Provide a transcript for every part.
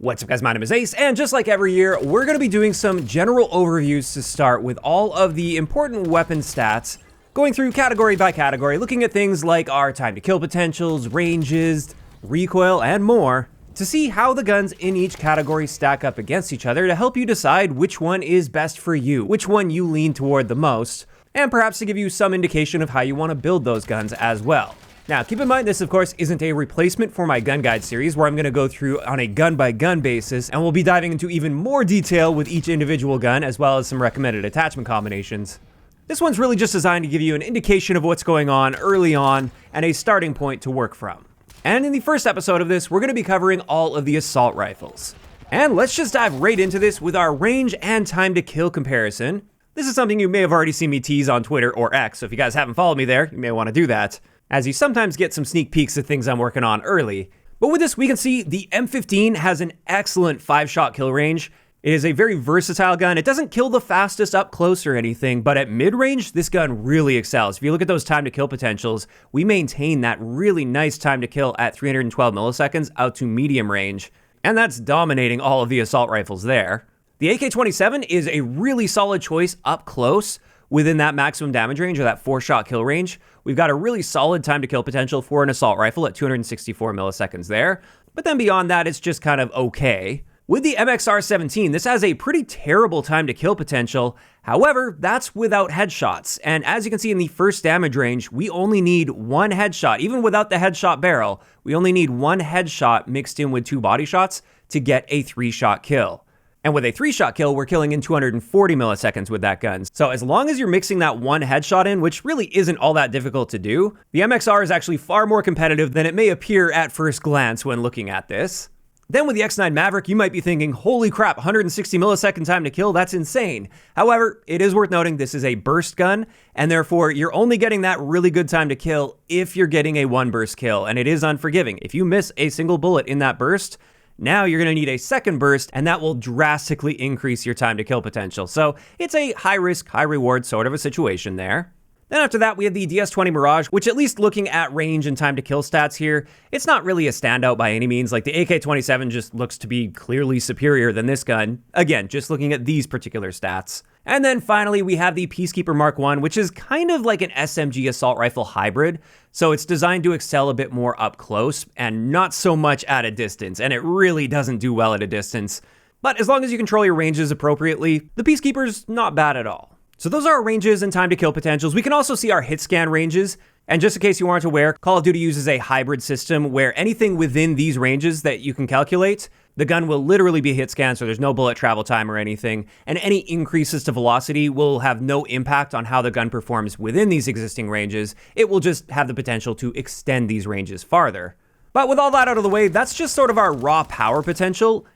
What's up guys, my name is Ace, and just like every year, we're going to be doing some general overviews to start with all of the important weapon stats, going through category by category, looking at things like our time to kill potentials, ranges, recoil, and more, to see how the guns in each category stack up against each other to help you decide which one is best for you, which one you lean toward the most, and perhaps to give you some indication of how you want to build those guns as well. Now, keep in mind, this, of course, isn't a replacement for my gun guide series where I'm going to go through on a gun-by-gun basis, and we'll be diving into even more detail with each individual gun, as well as some recommended attachment combinations. This one's really just designed to give you an indication of what's going on early on, and a starting point to work from. And in the first episode of this, we're going to be covering all of the assault rifles. And let's just dive right into this with our range and time to kill comparison. This is something you may have already seen me tease on Twitter or X, so if you guys haven't followed me there, you may want to do that, as you sometimes get some sneak peeks of things I'm working on early. But with this, we can see the M15 has an excellent 5-shot kill range. It is a very versatile gun. It doesn't kill the fastest up close or anything, but at mid-range, this gun really excels. If you look at those time to kill potentials, we maintain that really nice time to kill at 312 milliseconds out to medium range, and that's dominating all of the assault rifles there. The AK-27 is a really solid choice up close within that maximum damage range or that 4-shot kill range. We've got a really solid time to kill potential for an assault rifle at 264 milliseconds there. But then beyond that, it's just kind of okay. With the MXR-17, this has a pretty terrible time to kill potential. However, that's without headshots. And as you can see in the first damage range, we only need one headshot. Even without the headshot barrel, we only need one headshot mixed in with 2 body shots to get a 3-shot kill. And with a 3-shot kill, we're killing in 240 milliseconds with that gun. So as long as you're mixing that one headshot in, which really isn't all that difficult to do, the MXR is actually far more competitive than it may appear at first glance when looking at this. Then with the X9 Maverick, you might be thinking, holy crap, 160 millisecond time to kill, that's insane. However, it is worth noting this is a burst gun, and therefore you're only getting that really good time to kill if you're getting a 1-burst kill, and it is unforgiving. If you miss a single bullet in that burst, now you're going to need a second burst, and that will drastically increase your time to kill potential. So it's a high risk, high reward sort of a situation there. Then after that, we have the DS-20 Mirage, which at least looking at range and time to kill stats here, it's not really a standout by any means. Like the AK-27 just looks to be clearly superior than this gun. Again, just looking at these particular stats. And then finally, we have the Peacekeeper Mark I, which is kind of like an SMG assault rifle hybrid. So it's designed to excel a bit more up close and not so much at a distance. And it really doesn't do well at a distance. But as long as you control your ranges appropriately, the Peacekeeper's not bad at all. So those are our ranges and time to kill potentials. We can also see our hit scan ranges. And just in case you aren't aware, Call of Duty uses a hybrid system where anything within these ranges that you can calculate, the gun will literally be hit scanned, so there's no bullet travel time or anything. And any increases to velocity will have no impact on how the gun performs within these existing ranges. It will just have the potential to extend these ranges farther. But with all that out of the way, that's just sort of our raw power potential.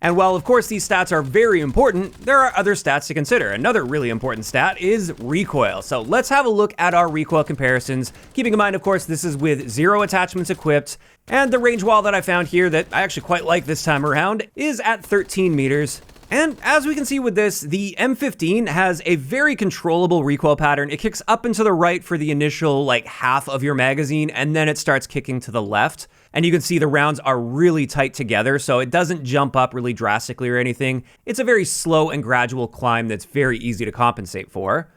And while, of course, these stats are very important, there are other stats to consider. Another really important stat is recoil. So let's have a look at our recoil comparisons. Keeping in mind, of course, this is with 0 attachments equipped. And the range wall that I found here that I actually quite like this time around is at 13 meters. And as we can see with this, the M15 has a very controllable recoil pattern. It kicks up and to the right for the initial half of your magazine, and then it starts kicking to the left. And you can see the rounds are really tight together, so it doesn't jump up really drastically or anything. It's a very slow and gradual climb that's very easy to compensate for.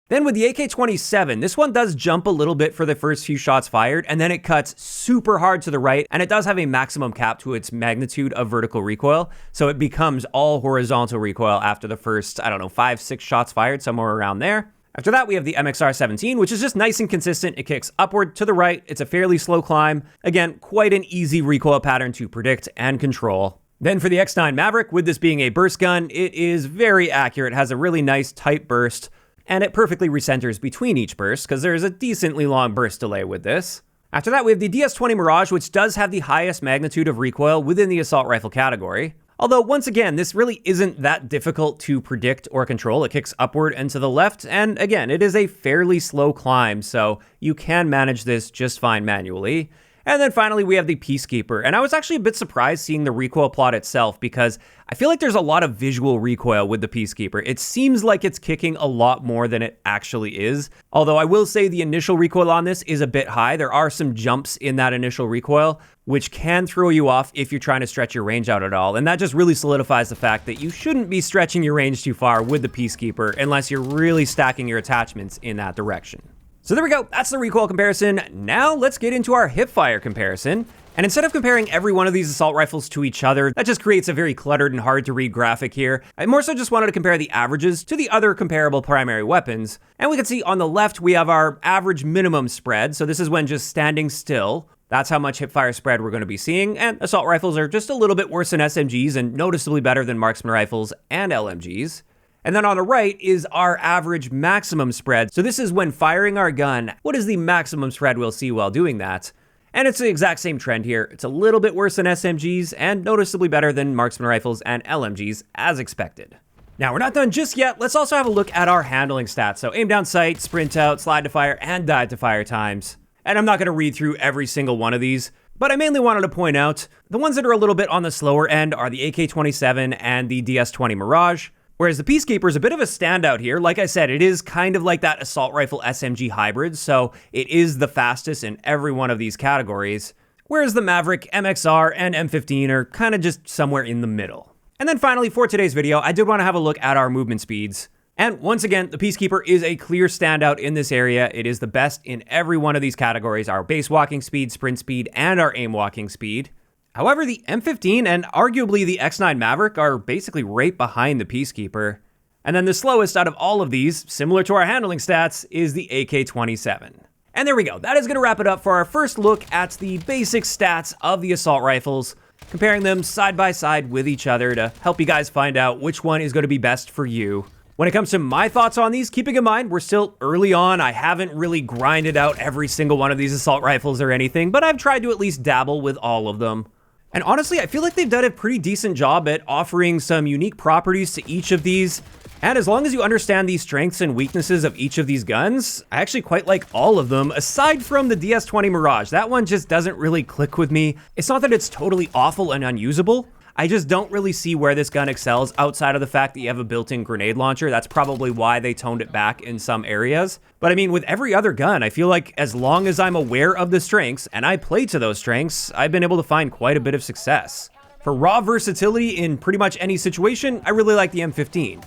Then with the AK-27, this one does jump a little bit for the first few shots fired, and then it cuts super hard to the right, and it does have a maximum cap to its magnitude of vertical recoil, so it becomes all horizontal recoil after the first, 5-6 shots fired, somewhere around there. After that, we have the MXR-17, which is just nice and consistent. It kicks upward to the right. It's a fairly slow climb. Again, quite an easy recoil pattern to predict and control. Then for the X9 Maverick, with this being a burst gun, it is very accurate. It has a really nice tight burst, and it perfectly recenters between each burst because there's a decently long burst delay with this. After that, we have the DS-20 Mirage, which does have the highest magnitude of recoil within the assault rifle category. Although, once again, this really isn't that difficult to predict or control. It kicks upward and to the left, and again, it is a fairly slow climb, so you can manage this just fine manually. And then finally, we have the Peacekeeper. And I was actually a bit surprised seeing the recoil plot itself because I feel like there's a lot of visual recoil with the Peacekeeper. It seems like it's kicking a lot more than it actually is. Although I will say the initial recoil on this is a bit high. There are some jumps in that initial recoil, which can throw you off if you're trying to stretch your range out at all. And that just really solidifies the fact that you shouldn't be stretching your range too far with the Peacekeeper unless you're really stacking your attachments in that direction. So there we go, that's the recoil comparison. Now let's get into our hipfire comparison. And instead of comparing every one of these assault rifles to each other, that just creates a very cluttered and hard to read graphic here. I more so just wanted to compare the averages to the other comparable primary weapons. And we can see on the left, we have our average minimum spread. So this is when just standing still. That's how much hipfire spread we're going to be seeing. And assault rifles are just a little bit worse than SMGs and noticeably better than marksman rifles and LMGs. And then on the right is our average maximum spread. So this is when firing our gun, what is the maximum spread we'll see while doing that? And it's the exact same trend here. It's a little bit worse than SMGs and noticeably better than marksman rifles and LMGs as expected. Now we're not done just yet. Let's also have a look at our handling stats. So aim down sight, sprint out, slide to fire, and dive to fire times. And I'm not going to read through every single one of these, but I mainly wanted to point out the ones that are a little bit on the slower end are the AK-27 and the DS-20 Mirage. Whereas the Peacekeeper is a bit of a standout here. Like I said, it is kind of like that assault rifle SMG hybrid, so it is the fastest in every one of these categories. Whereas the Maverick, MXR, and M15 are kind of just somewhere in the middle. And then finally, for today's video, I did want to have a look at our movement speeds. And once again, the Peacekeeper is a clear standout in this area. It is the best in every one of these categories, our base walking speed, sprint speed, and our aim walking speed. However, the M15 and arguably the X9 Maverick are basically right behind the Peacekeeper. And then the slowest out of all of these, similar to our handling stats, is the AK-27. And there we go. That is going to wrap it up for our first look at the basic stats of the assault rifles, comparing them side by side with each other to help you guys find out which one is going to be best for you. When it comes to my thoughts on these, keeping in mind, we're still early on. I haven't really grinded out every single one of these assault rifles or anything, but I've tried to at least dabble with all of them. And honestly, I feel like they've done a pretty decent job at offering some unique properties to each of these. And as long as you understand the strengths and weaknesses of each of these guns, I actually quite like all of them, aside from the DS-20 Mirage. That one just doesn't really click with me. It's not that it's totally awful and unusable. I just don't really see where this gun excels outside of the fact that you have a built-in grenade launcher. That's probably why they toned it back in some areas. But I mean, with every other gun, I feel like as long as I'm aware of the strengths and I play to those strengths, I've been able to find quite a bit of success. For raw versatility in pretty much any situation, I really like the M15.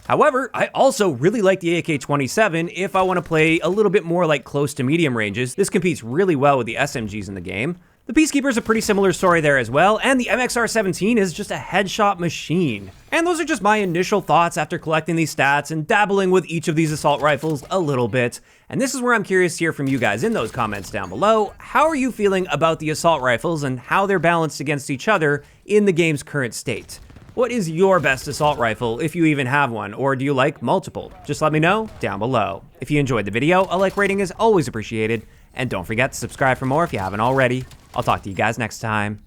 However, I also really like the AK-27 if I want to play a little bit more like close to medium ranges. This competes really well with the SMGs in the game. The Peacekeeper is a pretty similar story there as well, and the MXR-17 is just a headshot machine. And those are just my initial thoughts after collecting these stats and dabbling with each of these assault rifles a little bit. And this is where I'm curious to hear from you guys in those comments down below. How are you feeling about the assault rifles and how they're balanced against each other in the game's current state? What is your best assault rifle, if you even have one, or do you like multiple? Just let me know down below. If you enjoyed the video, a like rating is always appreciated, and don't forget to subscribe for more if you haven't already. I'll talk to you guys next time.